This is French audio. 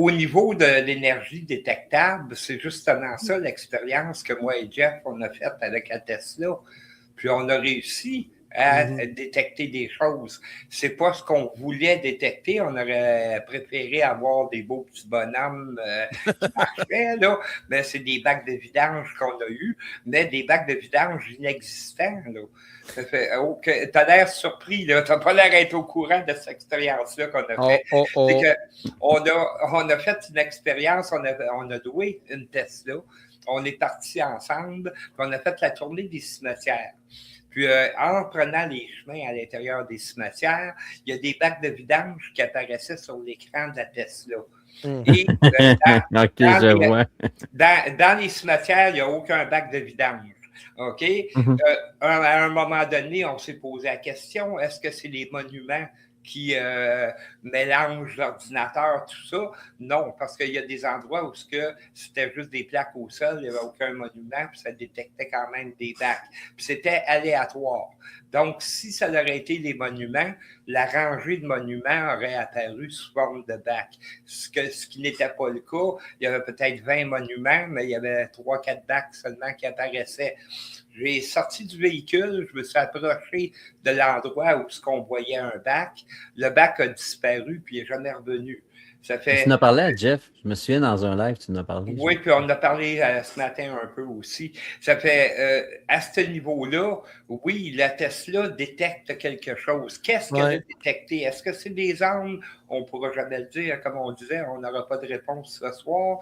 Au niveau de l'énergie détectable, c'est justement ça l'expérience que moi et Jeff, on a faite avec la Tesla. Puis on a réussi à détecter des choses. C'est pas ce qu'on voulait détecter. On aurait préféré avoir des beaux petits bonhommes qui marchaient, là. Mais c'est des bacs de vidange qu'on a eus, mais des bacs de vidange inexistants, là. Ça fait, t'as l'air surpris, là. T'as pas l'air d'être au courant de cette expérience-là qu'on a fait. C'est que on a fait une expérience, on a loué une Tesla. On est partis ensemble, puis on a fait la tournée des cimetières. Puis, en prenant les chemins à l'intérieur des cimetières, il y a des bacs de vidange qui apparaissaient sur l'écran de la Tesla. Et dans les cimetières, il n'y a aucun bac de vidange. OK? À un moment donné, on s'est posé la question, est-ce que c'est les monuments qui mélangent l'ordinateur, tout ça? Non, parce qu'il y a des endroits où c'était juste des plaques au sol, il n'y avait aucun monument, puis ça détectait quand même des bacs. Puis c'était aléatoire. Donc, si ça aurait été les monuments, la rangée de monuments aurait apparu sous forme de bacs. Ce qui n'était pas le cas. Il y avait peut-être 20 monuments, mais il y avait 3-4 bacs seulement qui apparaissaient. J'ai sorti du véhicule, je me suis approché de l'endroit où on voyait un bac. Le bac a disparu, puis il n'est jamais revenu. Tu en as parlé à Jeff. Je me souviens dans un live, tu en as parlé. Oui, puis on en a parlé ce matin un peu aussi. Ça fait, à ce niveau-là, oui, la Tesla détecte quelque chose. Qu'est-ce qu'elle a détecté? Est-ce que c'est des armes? On ne pourra jamais le dire. Comme on disait, on n'aura pas de réponse ce soir.